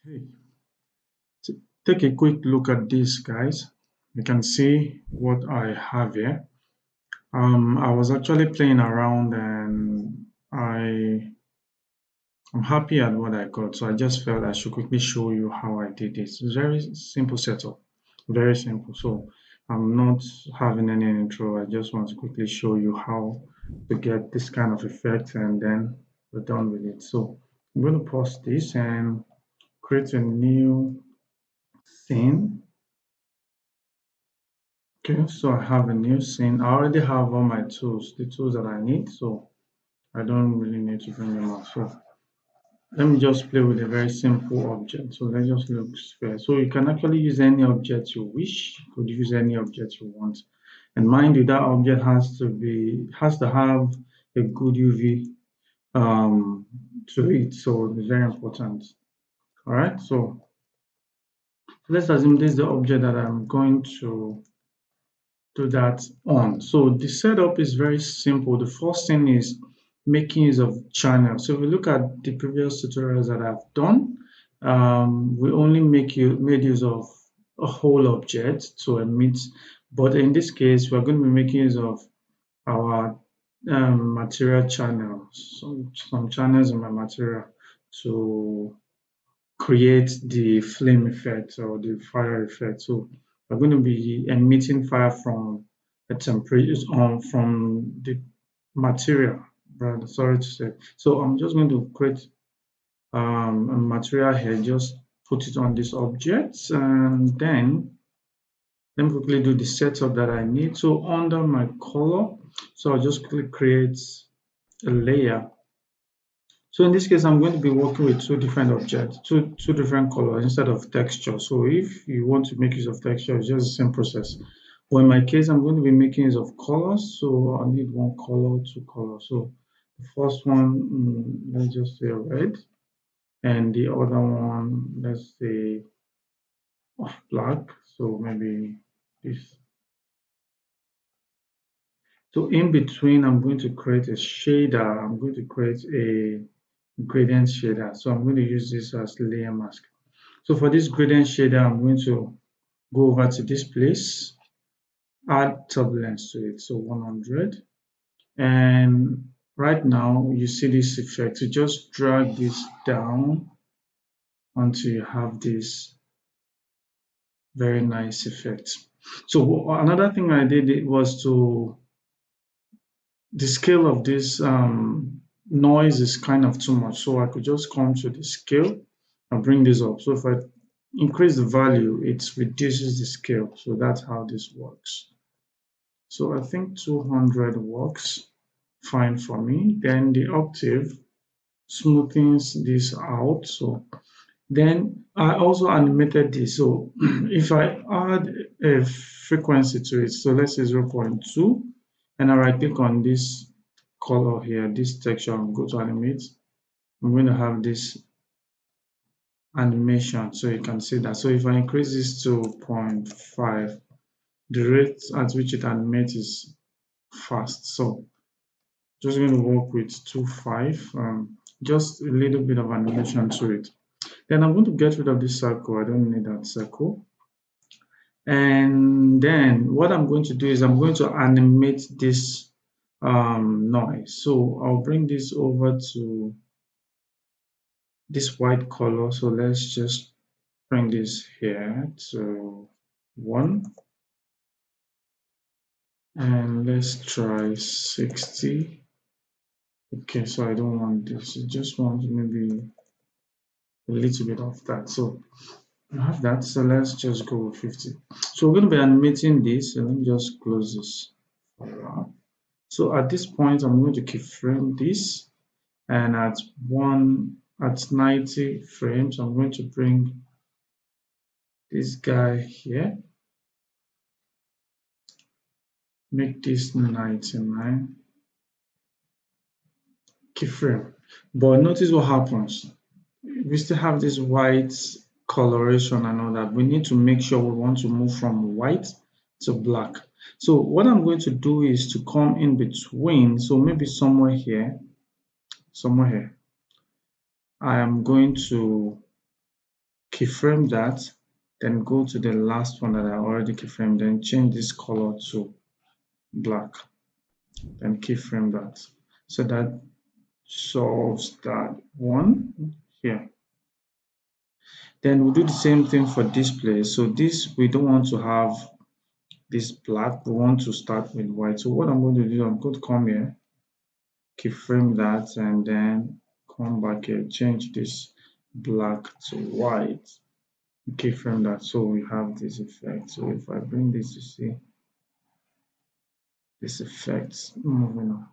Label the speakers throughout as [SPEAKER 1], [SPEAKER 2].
[SPEAKER 1] Hey, take a quick look at this, guys. You can see what I have here. I was actually playing around and I'm happy at what I got. So I just felt I should quickly show you how I did this. It's very simple setup, very simple. So I'm not having any intro. I just want to quickly show you how to get this kind of effect and then we're done with it. So I'm going to pause this and create a new scene. Okay, so I have a new scene. I already have all my tools, the tools that I need, so I don't really need to bring them out. So let me just play with a very simple object. So let's just look sphere. So you can actually use any object you wish. You could use any object you want. And mind you, that object has to have a good UV to it. So it's very important. All right, so let's assume this is the object that I'm going to do that on. So the setup is very simple. The first thing is making use of channels. So if we look at the previous tutorials that I've done, we only made use of a whole object to emit, but in this case, we're going to be making use of our material channels, some channels in my material to create the flame effect or the fire effect. So we're going to be emitting fire from a temperature from the material. Rather, sorry to say. So I'm just going to create a material here. Just put it on this object, and then let me quickly do the setup that I need. So under my color, so I'll just quickly create a layer. So in this case, I'm going to be working with two different objects, two different colors instead of texture. So if you want to make use of texture, it's just the same process. But in my case, I'm going to be making use of colors. So I need one color, two colors. So the first one, let's just say red. And the other one, let's say black. So maybe this. So in between, I'm going to create a shader. I'm going to create a gradient shader. So I'm going to use this as layer mask. So for this gradient shader, I'm going to go over to this place, add turbulence to it, so 100. And right now, you see this effect. You just drag this down until you have this very nice effect. So another thing I did was the scale of this noise is kind of too much. So I could just come to the scale and bring this up. So if I increase the value, it reduces the scale. So that's how this works. So I think 200 works fine for me. Then the octave smoothens this out. So then I also animated this. So if I add a frequency to it, so let's say 0.2, and I right click on this color here, this texture, and go to animate, I'm going to have this animation. So you can see that. So if I increase this to 0.5, the rate at which it animates is fast. So just going to work with 2.5, just a little bit of animation to it. Then I'm going to get rid of this circle. I don't need that circle. And then what I'm going to do is I'm going to animate this noise. So I'll bring this over to this white color. So let's just bring this here to 1. And let's try 60. Okay, so I don't want this. I just want maybe a little bit of that. So I have that. So let's just go with 50. So we're going to be animating this. So let me just close this. So at this point, I'm going to keyframe this, and at 90 frames, I'm going to bring this guy here. Make this 99 keyframe. But notice what happens. We still have this white coloration and all that. We need to make sure we want to move from white to black. So what I'm going to do is to come in between. So maybe somewhere here, I am going to keyframe that, then go to the last one that I already keyframed, then change this color to black, then keyframe that. So that solves that one here. Then we'll do the same thing for display. So this, we don't want to have this black, we want to start with white. So what I'm going to do, I'm going to come here, keyframe that, and then come back here, change this black to white, keyframe that, so we have this effect. So if I bring this, you see this effect moving on.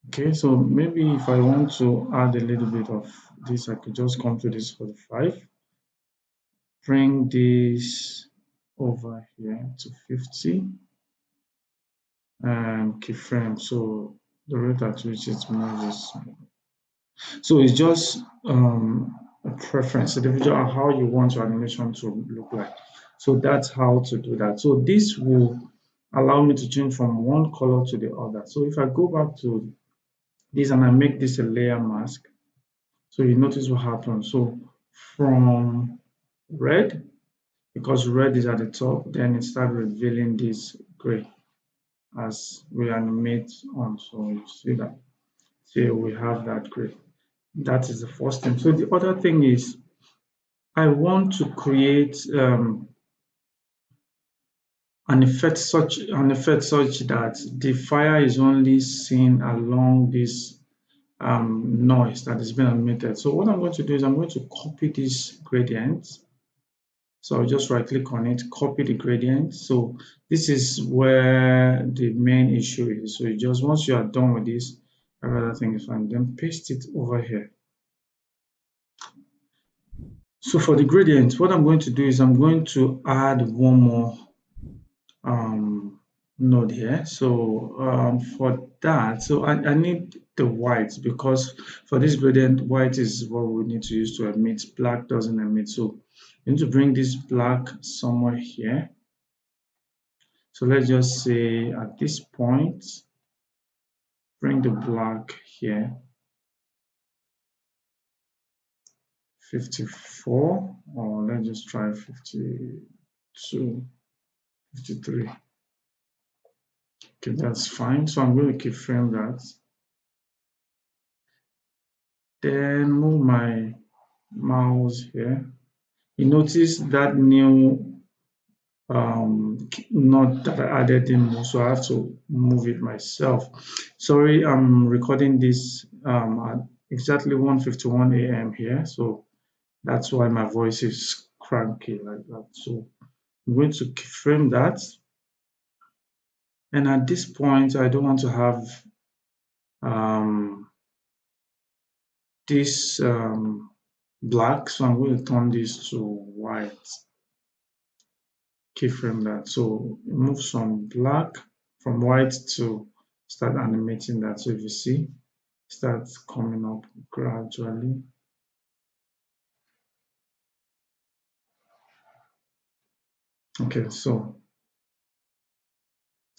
[SPEAKER 1] Okay, so maybe if I want to add a little bit of this, I could just come to this 45, bring this over here to 50, and keyframe, so the rate at which it moves. So it's just a preference, individual, how you want your animation to look like. So that's how to do that. So this will allow me to change from one color to the other. So if I go back to this and I make this a layer mask, so you notice what happens. So from red, because red is at the top, then it starts revealing this gray as we animate on. So you see that. Here we have that gray. That is the first thing. So the other thing is, I want to create an effect such that the fire is only seen along this noise that is being emitted. So what I'm going to do is I'm going to copy this gradient. So I'll just right click on it, copy the gradient. So this is where the main issue is. So you just, once you are done with this, every other thing is fine. Then paste it over here. So for the gradient, what I'm going to do is I'm going to add one more node here. So for that, so I need the white, because for this gradient, white is what we need to use to emit. Black doesn't emit. So we need to bring this black somewhere here. So let's just say at this point, bring the black here, 54, or let's just try 52, 53. Okay, that's fine. So I'm going to keyframe that. Then move my mouse here. You notice that new node that I added in, so I have to move it myself. Sorry, I'm recording this at exactly 1:51 a.m. here, so that's why my voice is cranky like that. So I'm going to keyframe that. And at this point, I don't want to have this black, so I'm going to turn this to white. Keyframe that. So move some black from white to start animating that. So if you see, starts coming up gradually. Okay, so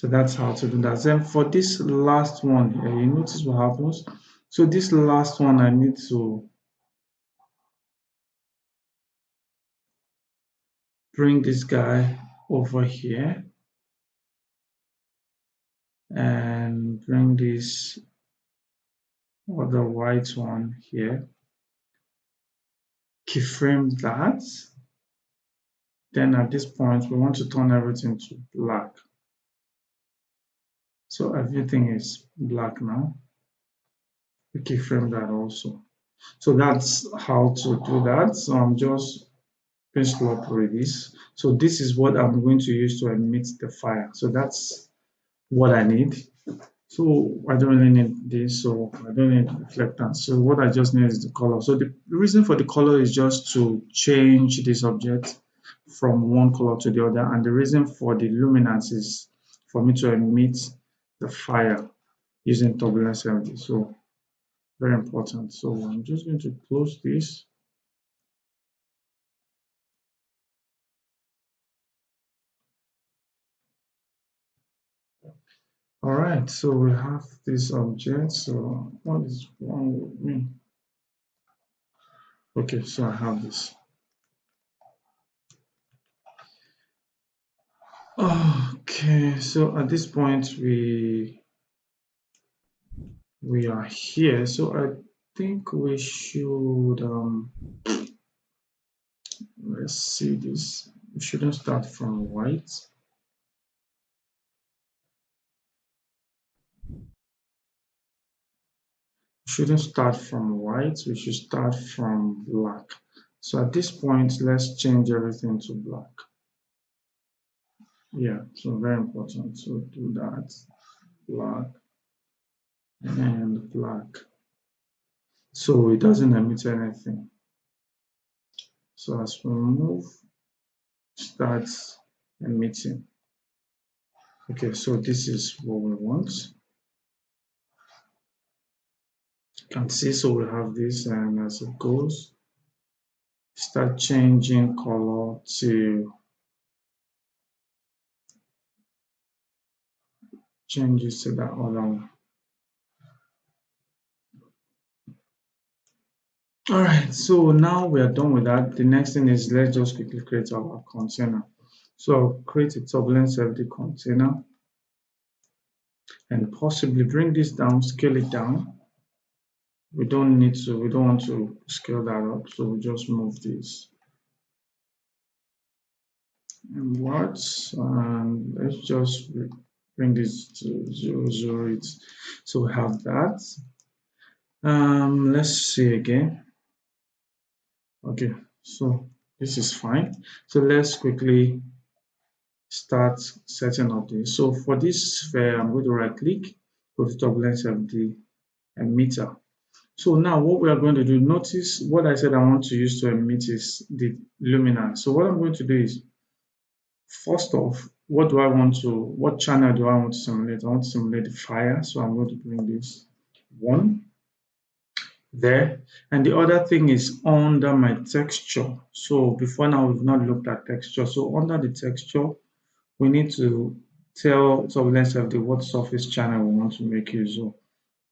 [SPEAKER 1] that's how to do that. Then for this last one here, you notice what happens. So this last one, I need to bring this guy over here and bring this other white one here. Keyframe that. Then at this point, we want to turn everything to black. So everything is black now. We keyframe that also. So that's how to do that. So I'm just pencil up with this. So this is what I'm going to use to emit the fire. So that's what I need. So I don't really need this, so I don't need reflectance. So what I just need is the color. So the reason for the color is just to change this object from one color to the other, and the reason for the luminance is for me to emit the fire using Turbulence FD. So very important. So I'm just going to close this. All right, so we have this object. So what is wrong with me? Okay, so I have this. Okay, so at this point we are here. So I think we should let's see this. We shouldn't start from white. We shouldn't start from white. We should start from black. So at this point, let's change everything to black. Yeah, so very important. So do that. Black and black. So it doesn't emit anything. So as we move, starts emitting. Okay, so this is what we want. You can see, so we have this, and as it goes, start changing color to changes to that other one. All right, so now we are done with that. The next thing is let's just quickly create our container. So create a Turbulence FD container and possibly bring this down, scale it down. We don't want to scale that up, so we just move this inwards, and let's just bring this to 0, 0. So we have that. Let's see again. Okay, so this is fine. So let's quickly start setting up this. So for this sphere, I'm going to right click, go to Turbulence FD emitter. So now what we are going to do, notice what I said I want to use to emit is the luminance. So what I'm going to do is, first off, what channel do I want to simulate? I want to simulate the fire. So I'm going to bring this one there. And the other thing is under my texture. So before now, we've not looked at texture. So under the texture, we need to tell Turbulence FD what surface channel we want to make use of.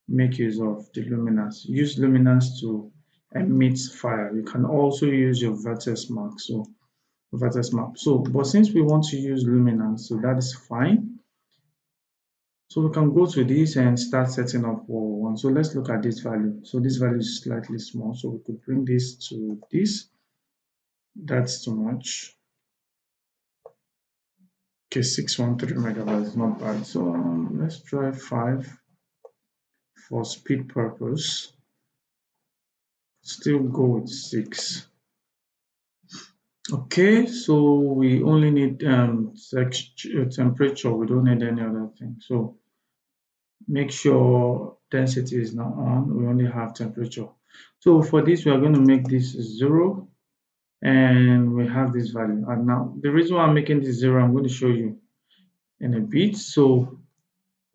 [SPEAKER 1] Make use of the luminance. Use luminance to emit fire. You can also use your vertex mark. So vertex map. So, but since we want to use luminance, so that is fine. So we can go to this and start setting up what we want. So let's look at this value. So this value is slightly small. So we could bring this to this. That's too much. Okay, 613 megabytes, not bad. So let's try 5 for speed purpose. Still go with 6. Okay, so we only need temperature. We don't need any other thing. So make sure density is not on. We only have temperature. So for this, we are going to make this 0, and we have this value. And now the reason why I'm making this 0, I'm going to show you in a bit. So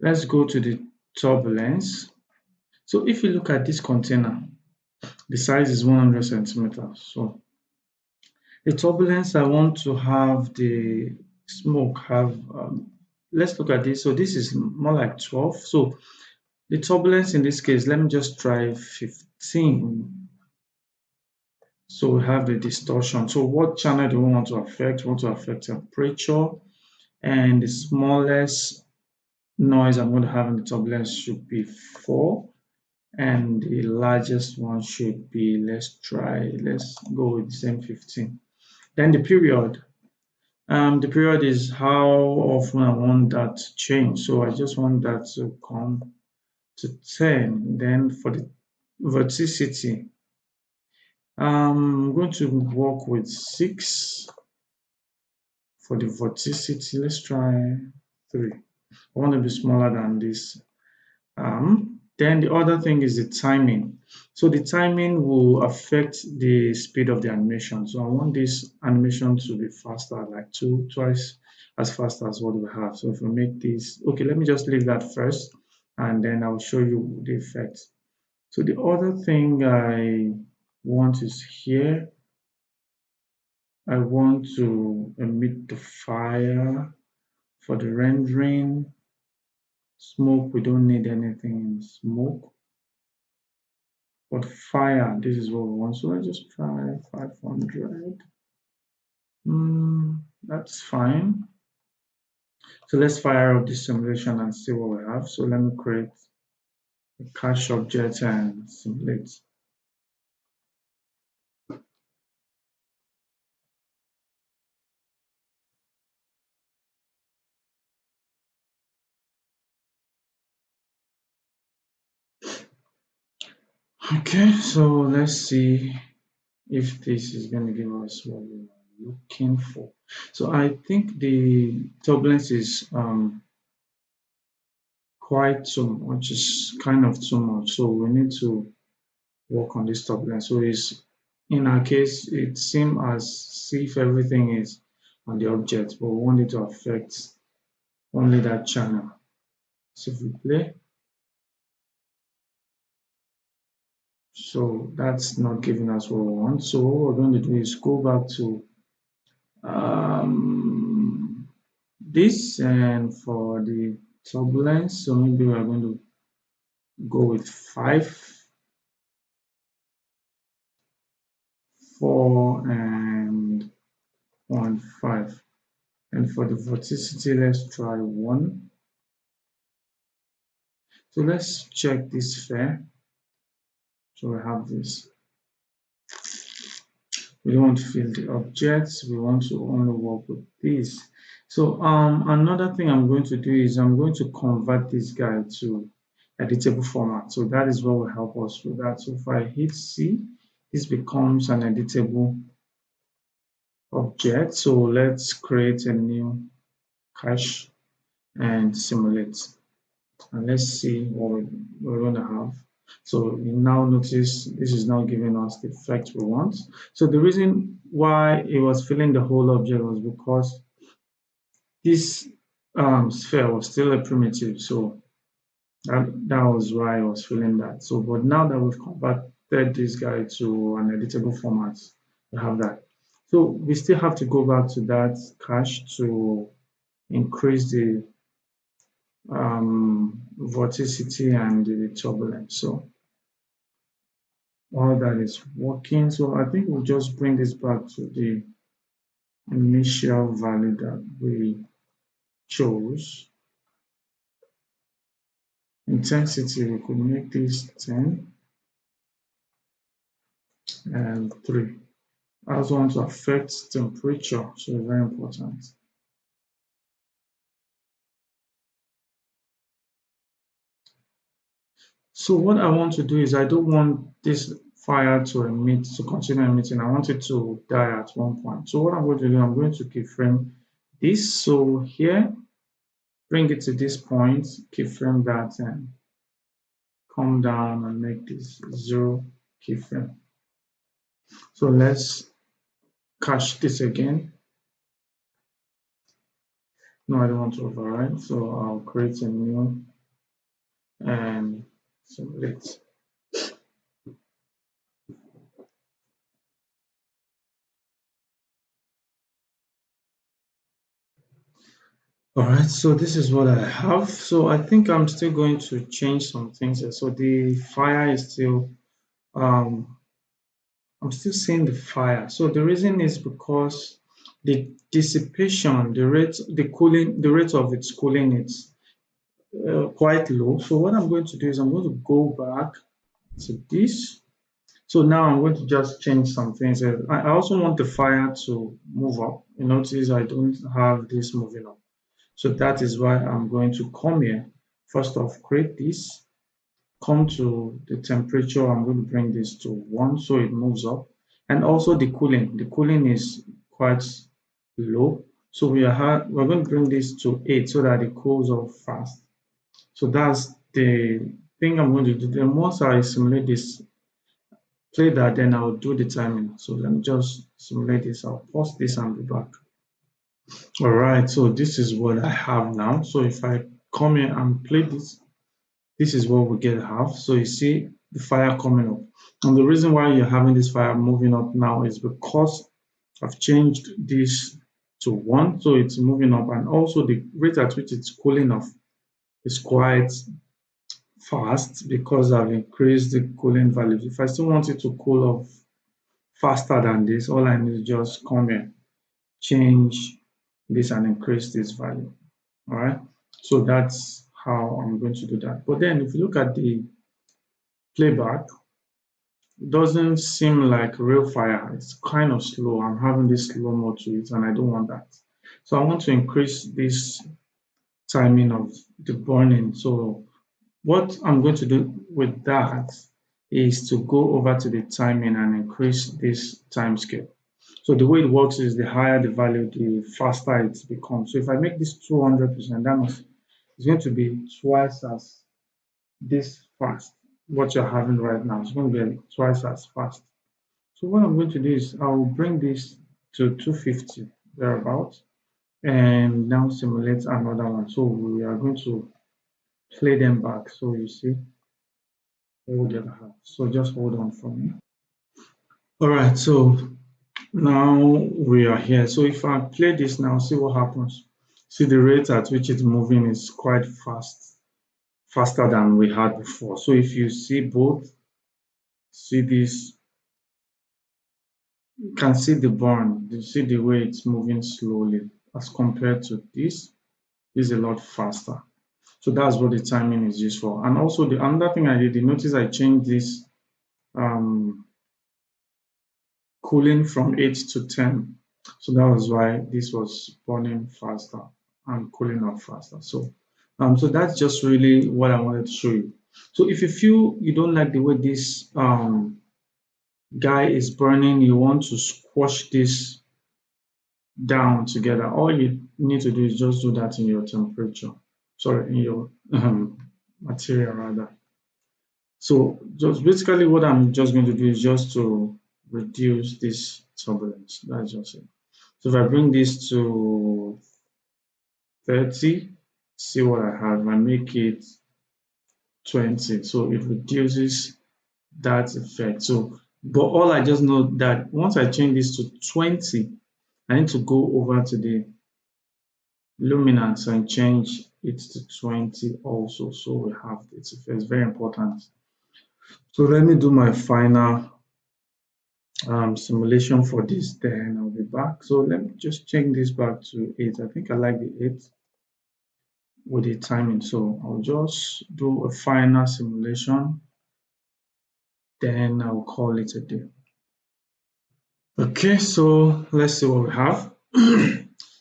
[SPEAKER 1] let's go to the turbulence. So if you look at this container, the size is 100 centimeters. So the turbulence, I want to have the smoke have, let's look at this. So this is more like 12. So the turbulence in this case, let me just try 15. So we have the distortion. So what channel do we want to affect? We want to affect temperature, and the smallest noise I'm going to have in the turbulence should be 4, and the largest one should be, let's go with the same 15. Then the period is how often I want that to change. So I just want that to come to 10. Then for the verticity, I'm going to work with 6 for the verticity. Let's try 3. I want to be smaller than this. Then the other thing is the timing. So the timing will affect the speed of the animation. So I want this animation to be faster, like twice as fast as what we have. So if we make this, okay, let me just leave that first, and then I'll show you the effect. So the other thing I want is here. I want to emit the fire for the rendering. Smoke, we don't need anything in smoke. But fire, this is what we want. So let's just try 500. That's fine. So let's fire up this simulation and see what we have. So let me create a cache object and simulate. Okay, so let's see if this is going to give us what we are looking for. So I think the turbulence is quite too much, is kind of too much. So we need to work on this turbulence. So it's, in our case, it seems as if everything is on the object, but we want it to affect only that channel. So if we play, so that's not giving us what we want. So what we're going to do is go back to this, and for the turbulence, so maybe we're going to go with 5, 4, and 0.5. And for the vorticity, let's try 1. So let's check this fair. So we have this. We don't want to fill the objects. We want to only work with this. So another thing I'm going to do is I'm going to convert this guy to editable format. So that is what will help us with that. So if I hit C, this becomes an editable object. So let's create a new cache and simulate. And let's see what we're going to have. So you now notice this is now giving us the effect we want. So the reason why it was filling the whole object was because this sphere was still a primitive. So that was why I was filling that. So, but now that we've converted this guy to an editable format, we have that. So we still have to go back to that cache to increase the vorticity and the turbulence. So all that is working. So I think we'll just bring this back to the initial value that we chose. Intensity, we could make this 10 and 3. I also want to affect temperature, so very important. So what I want to do is I don't want this fire to emit, to continue emitting. I want it to die at one point. So what I'm going to do, I'm going to keyframe this. So here, bring it to this point, keyframe that, and come down and make this 0 keyframe. So let's cache this again. No, I don't want to override, so I'll create a new and simulate. All right, so this is what I have. So I think I'm still going to change some things here. So the fire is still, I'm still seeing the fire. So the reason is because the dissipation, the rate of its cooling is quite low. So what I'm going to do is I'm going to go back to this. So now I'm going to just change some things. I also want the fire to move up. You notice I don't have this moving up. So that is why I'm going to come here. First off, create this, come to the temperature. I'm going to bring this to 1 so it moves up. And also the cooling. The cooling is quite low. So we're going to bring this to 8 so that it cools off fast. So that's the thing I'm going to do. Then once I simulate this, play that, then I'll do the timing. So let me just simulate this. I'll pause this and be back. All right, so this is what I have now. So if I come here and play this, this is what we get to have. So you see the fire coming up. And the reason why you're having this fire moving up now is because I've changed this to 1, so it's moving up, and also the rate at which it's cooling off is quite fast because I've increased the cooling value. If I still want it to cool off faster than this, all I need is just come here, change this and increase this value. All right. So that's how I'm going to do that. But then if you look at the playback, it doesn't seem like real fire. It's kind of slow. I'm having this slow mo to it, and I don't want that. So I want to increase this timing of the burning. So what I'm going to do with that is to go over to the timing and increase this time scale. So the way it works is the higher the value, the faster it becomes. So if I make this 200%, that means it's going to be twice as this fast. What you're having right now is going to be twice as fast. So what I'm going to do is I'll bring this to 250 thereabouts and now simulate another one. So we are going to play them back. So you see, hold the other half. So just hold on for me. All right, so now we are here. So if I play this now, see what happens. See the rate at which it's moving is quite fast, faster than we had before. So if you see both, see this, you can see the burn. You see the way it's moving slowly as compared to this. This is a lot faster. So that's what the timing is used for. And also the another thing I did, you notice I changed this cooling from 8 to 10. So that was why this was burning faster and cooling off faster. So that's just really what I wanted to show you. So if you feel you don't like the way this guy is burning, you want to squash this down together, all you need to do is just do that in your temperature. Sorry, in your material rather. So just basically what I'm just going to do is just to reduce this turbulence. That's just it. So if I bring this to 30, see what I have. I make it 20. So it reduces that effect. So, but all I just know that once I change this to 20, I need to go over to the luminance and change it to 20 also. So we have this effect. It's very important. So let me do my final simulation for this, then I'll be back. So let me just change this back to 8. I think I like the 8 with the timing. So I'll just do a final simulation, then I'll call it a day. Okay, so let's see what we have.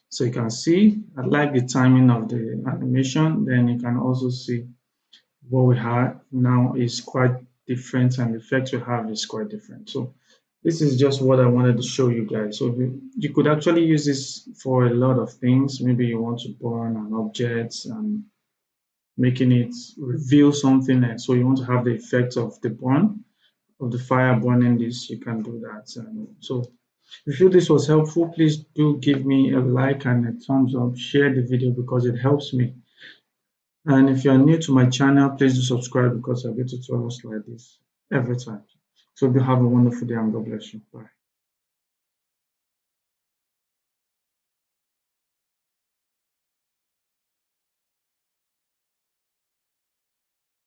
[SPEAKER 1] So you can see, I like the timing of the animation. Then you can also see what we have now is quite different, and the effect we have is quite different. So this is just what I wanted to show you guys. So you could actually use this for a lot of things. Maybe you want to burn an object and making it reveal something, and so you want to have the effect of the burn of the fire burning this, you can do that. So if you feel this was helpful, please do give me a like and a thumbs up, share the video because it helps me. And if you are new to my channel, please do subscribe because I get tutorials like this every time. So do have a wonderful day and God bless you. Bye.